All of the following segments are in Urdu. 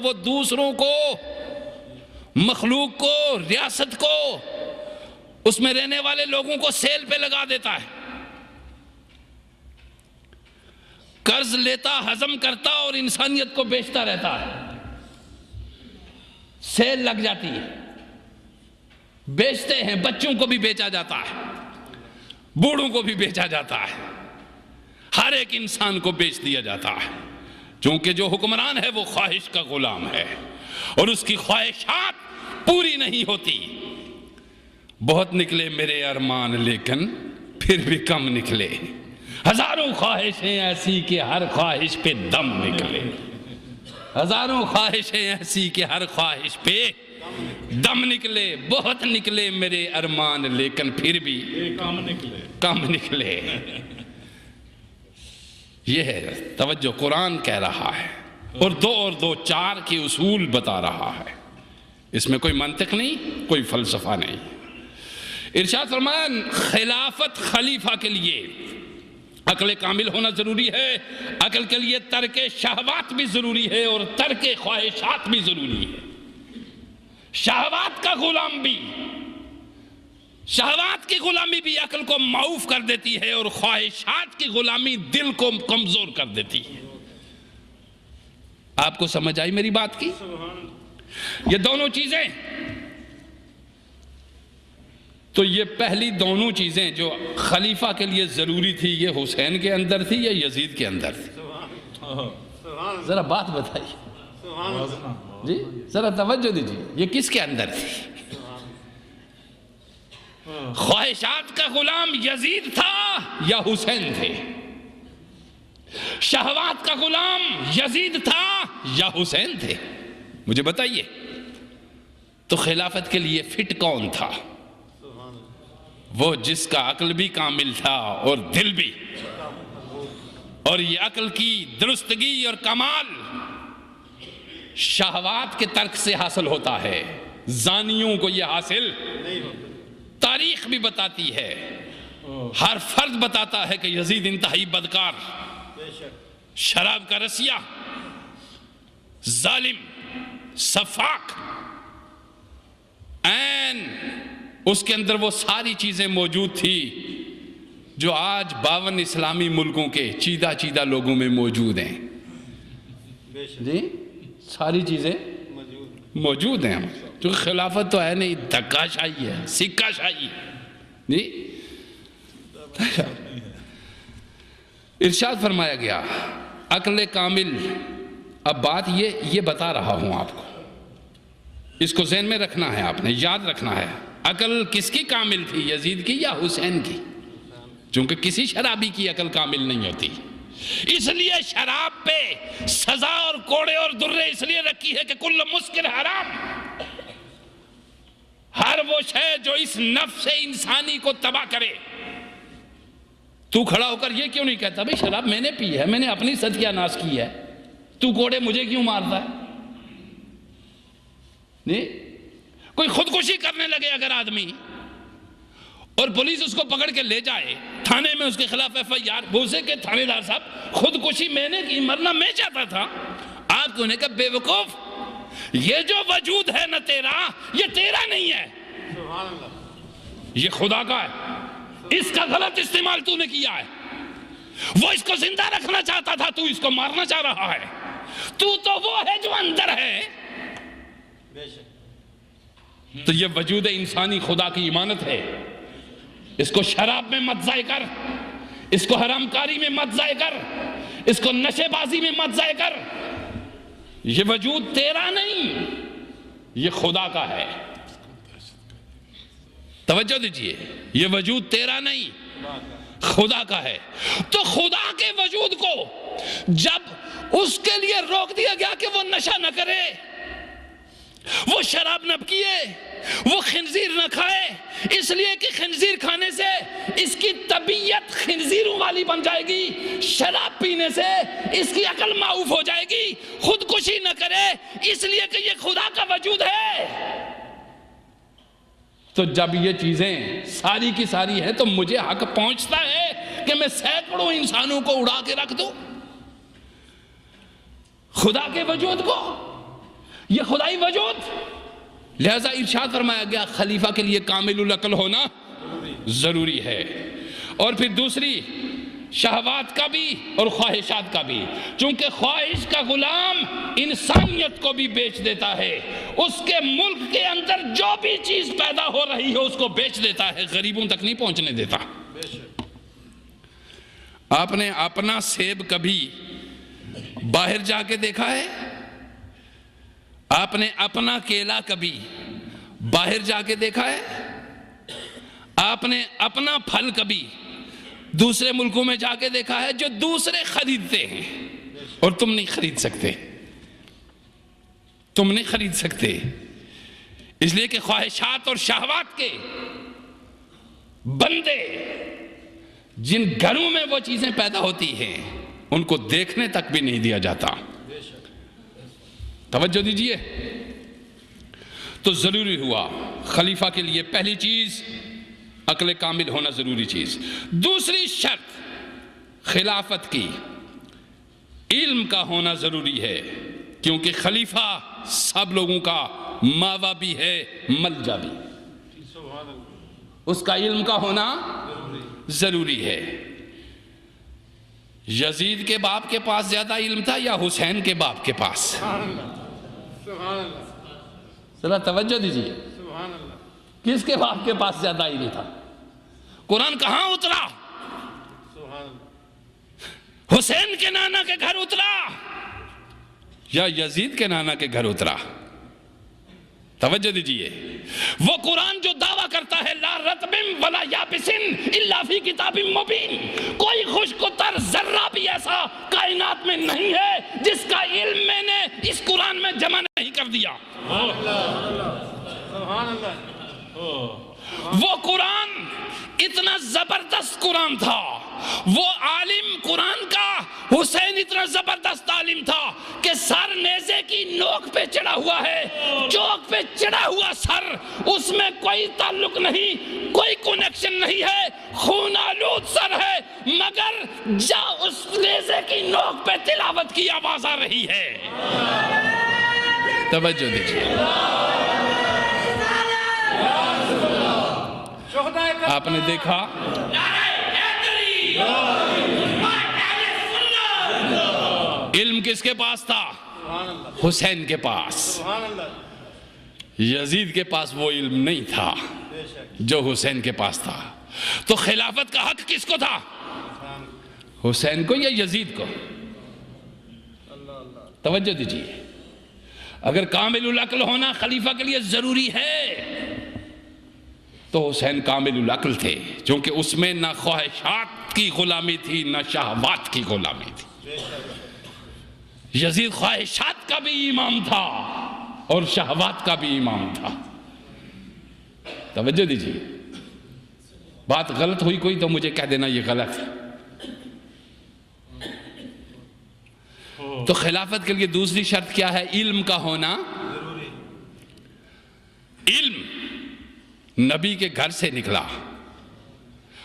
وہ دوسروں کو، مخلوق کو، ریاست کو، اس میں رہنے والے لوگوں کو سیل پہ لگا دیتا ہے، قرض لیتا، ہضم کرتا اور انسانیت کو بیچتا رہتا ہے، سیل لگ جاتی ہے، بیچتے ہیں، بچوں کو بھی بیچا جاتا ہے، بوڑھوں کو بھی بیچا جاتا ہے، ہر ایک انسان کو بیچ دیا جاتا ہے، چونکہ جو حکمران ہے وہ خواہش کا غلام ہے اور اس کی خواہشات پوری نہیں ہوتی۔ بہت نکلے میرے ارمان لیکن پھر بھی کم نکلے، ہزاروں خواہشیں ایسی کہ ہر خواہش پہ دم نکلے، ہزاروں خواہشیں ایسی کہ ہر خواہش پہ دم نکلے، بہت نکلے میرے ارمان لیکن پھر بھی کم نکلے۔ یہ ہے توجہ، قرآن کہہ رہا ہے اور دو چار کے اصول بتا رہا ہے، اس میں کوئی منطق نہیں، کوئی فلسفہ نہیں۔ ارشاد فرمایا خلافت خلیفہ کے لیے عقل کامل ہونا ضروری ہے، عقل کے لیے ترک شہوات بھی ضروری ہے اور ترک خواہشات بھی ضروری ہے۔ شہوات کا غلام بھی، شہوات کی غلامی بھی عقل کو معوف کر دیتی ہے اور خواہشات کی غلامی دل کو کمزور کر دیتی ہے۔ آپ کو سمجھ آئی میری بات کی؟ یہ دونوں چیزیں، تو یہ پہلی دونوں چیزیں جو خلیفہ کے لیے ضروری تھی، یہ حسین کے اندر تھی یا یزید کے اندر تھی؟ ذرا بات بتائیے جی، ذرا توجہ دیجیے، یہ کس کے اندر تھی؟ خواہشات کا غلام یزید تھا یا حسین تھے؟ شہوات کا غلام یزید تھا یا حسین تھے؟ مجھے بتائیے۔ تو خلافت کے لیے فٹ کون تھا؟ وہ جس کا عقل بھی کامل تھا اور دل بھی، اور یہ عقل کی درستگی اور کمال شہوات کے ترک سے حاصل ہوتا ہے، زانیوں کو یہ حاصل تاریخ بھی بتاتی ہے، ہر فرد بتاتا ہے کہ یزید انتہائی بدکار، شراب کا رسیہ، ظالم، سفاک، اس کے اندر وہ ساری چیزیں موجود تھی جو آج 52 اسلامی ملکوں کے چیدہ لوگوں میں موجود ہیں۔ جی ساری چیزیں موجود ہیں، جو خلافت تو ہے نہیں، دھکا شاہی ہے، سکہ شاہی ہے۔ جی ارشاد فرمایا گیا عقل کامل، اب بات یہ بتا رہا ہوں آپ کو، اس کو ذہن میں رکھنا ہے، آپ نے یاد رکھنا ہے۔ عقل کس کی کامل تھی، یزید کی یا حسین کی؟ چونکہ کسی شرابی کی عقل کامل نہیں ہوتی، اس لیے شراب پہ سزا اور کوڑے اور درے اس لیے رکھی ہے کہ کل مسکر حرام، ہر وہ شے جو اس نفس انسانی کو تباہ کرے۔ تو کھڑا ہو کر یہ کیوں نہیں کہتا بھئی شراب میں نے پی ہے، میں نے اپنی ستیہ ناش کی ہے، تو کوڑے مجھے کیوں مارتا ہے؟ نہیں، کوئی خودکشی کرنے لگے اگر آدمی اور پولیس اس کو پکڑ کے لے جائے تھانے میں، اس کے خلاف FIR، بوسے کہ تھانے دار صاحب خودکشی میں نے کی، مرنا میں چاہتا تھا، آپ کو نے کہا بے وقوف، یہ جو وجود ہے نا تیرا، یہ تیرا نہیں ہے، یہ خدا کا ہے، اس کا غلط استعمال تو نے کیا ہے، وہ اس کو زندہ رکھنا چاہتا تھا، تو اس کو مارنا چاہ رہا ہے، تو وہ ہے جو اندر ہے۔ تو یہ وجود انسانی خدا کی امانت ہے، اس کو شراب میں مت ضائع کر، اس کو حرام کاری میں مت ضائع کر، اس کو نشے بازی میں مت ضائع کر، یہ وجود تیرا نہیں، یہ خدا کا ہے۔ توجہ دیجئے، یہ وجود تیرا نہیں، خدا کا ہے۔ تو خدا کے وجود کو جب اس کے لیے روک دیا گیا کہ وہ نشہ نہ کرے، وہ شراب نہ پیے، وہ خنزیر نہ کھائے، اس لیے کہ خنزیر کھانے سے اس کی طبیعت خنزیروں والی بن جائے گی، شراب پینے سے اس کی عقل معوف ہو جائے گی، خودکشی نہ کرے اس لیے کہ یہ خدا کا وجود ہے۔ تو جب یہ چیزیں ساری کی ساری ہیں تو مجھے حق پہنچتا ہے کہ میں سینکڑوں انسانوں کو اڑا کے رکھ دوں، خدا کے وجود کو یہ خدائی وجود. لہذا ارشاد فرمایا گیا خلیفہ کے لیے کامل العقل ہونا ضروری ہے. اور پھر دوسری شہوات کا بھی اور خواہشات کا بھی. چونکہ خواہش کا غلام انسانیت کو بھی بیچ دیتا ہے. اس کے ملک کے اندر جو بھی چیز پیدا ہو رہی ہے اس کو بیچ دیتا ہے, غریبوں تک نہیں پہنچنے دیتا. آپ نے اپنا سیب کبھی باہر جا کے دیکھا ہے؟ آپ نے اپنا کیلا کبھی باہر جا کے دیکھا ہے؟ آپ نے اپنا پھل کبھی دوسرے ملکوں میں جا کے دیکھا ہے؟ جو دوسرے خریدتے ہیں اور تم نہیں خرید سکتے. تم نہیں خرید سکتے. اس لیے کہ خواہشات اور شہوات کے بندے جن گھروں میں وہ چیزیں پیدا ہوتی ہیں ان کو دیکھنے تک بھی نہیں دیا جاتا. توجہ دیجئے. تو ضروری ہوا خلیفہ کے لیے پہلی چیز عقل کامل ہونا ضروری چیز. دوسری شرط خلافت کی علم کا ہونا ضروری ہے, کیونکہ خلیفہ سب لوگوں کا ماوا بھی ہے, ملجا بھی. اس کا علم کا ہونا ضروری ہے. یزید کے باپ کے پاس زیادہ علم تھا یا حسین کے باپ کے پاس؟ ذرا توجہ دیجیے. کس کے باپ کے پاس زیادہ علم تھا؟ قرآن کہاں اترا؟ حسین کے نانا کے گھر اترا یا یزید کے نانا کے گھر اترا؟ توجہ دیجئے. وہ قرآن جو دعویٰ کرتا ہے لا رطب ولا یابس الا فی کتاب مبین, کوئی خشک و تر ذرہ بھی ایسا کائنات میں نہیں ہے جس کا علم میں نے اس قرآن میں جمع نہیں کر دیا. وہ قرآن اتنا زبردست قرآن تھا, وہ عالم قرآن کا حسین اتنا زبردست عالم تھا کہ سر نیزے کی نوک پہ چڑھا ہوا ہے, چوک پہ چڑھا ہوا سر, اس میں کوئی تعلق نہیں, کوئی کنیکشن نہیں ہے, خون آلود سر ہے, مگر جا اس نیزے کی نوک پہ تلاوت کی آواز آ رہی ہے. توجہ دیجیے. آپ نے دیکھا علم کس کے پاس تھا؟ حسین کے پاس. یزید کے پاس وہ علم نہیں تھا جو حسین کے پاس تھا. تو خلافت کا حق کس کو تھا؟ حسین کو یا یزید کو؟ توجہ دیجیے. اگر کامل العقل ہونا خلیفہ کے لیے ضروری ہے تو حسین کامل العقل تھے, چونکہ اس میں نہ خواہشات کی غلامی تھی نہ شہوات کی غلامی تھی. یزید خواہشات کا بھی امام تھا اور شہوات کا بھی امام تھا. توجہ دیجیے. بات غلط ہوئی کوئی تو مجھے کہہ دینا یہ غلط ہے. تو خلافت کے لیے دوسری شرط کیا ہے؟ علم کا ہونا. علم نبی کے گھر سے نکلا.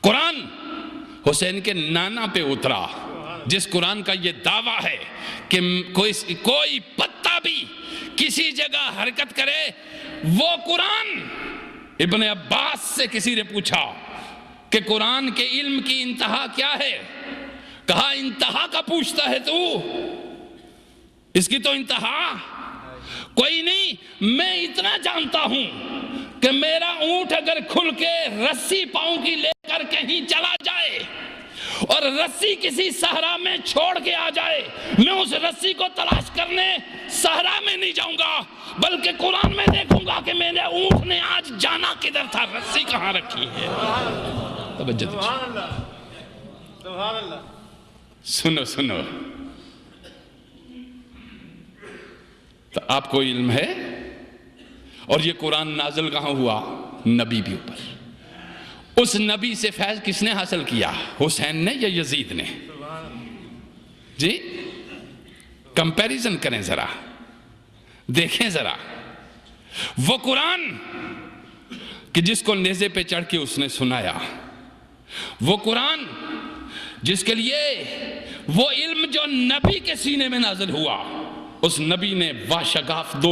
قرآن حسین کے نانا پہ اترا, جس قرآن کا یہ دعویٰ ہے کہ کوئی پتا بھی کسی جگہ حرکت کرے. وہ قرآن ابن عباس سے کسی نے پوچھا کہ قرآن کے علم کی انتہا کیا ہے؟ کہا انتہا کا پوچھتا ہے تو, اس کی تو انتہا کوئی نہیں. میں اتنا جانتا ہوں کہ میرا اونٹ اگر کھل کے رسی پاؤں کی لے کر کہیں چلا جائے اور رسی کسی صحرا میں چھوڑ کے آ جائے, میں اس رسی کو تلاش کرنے صحرا میں نہیں جاؤں گا, بلکہ قرآن میں دیکھوں گا کہ میرے اونٹ نے آج جانا کدھر تھا, رسی کہاں رکھی ہے. توجہ دیجیے. سنو سنو. تو آپ کو علم ہے, اور یہ قرآن نازل کہاں ہوا؟ نبی بھی اوپر. اس نبی سے فیض کس نے حاصل کیا؟ حسین نے یا یزید نے؟ جی کمپیریزن کریں ذرا, دیکھیں ذرا. وہ قرآن کہ جس کو نیزے پہ چڑھ کے اس نے سنایا, وہ قرآن جس کے لیے وہ علم جو نبی کے سینے میں نازل ہوا, اس نبی نے واشگاف دو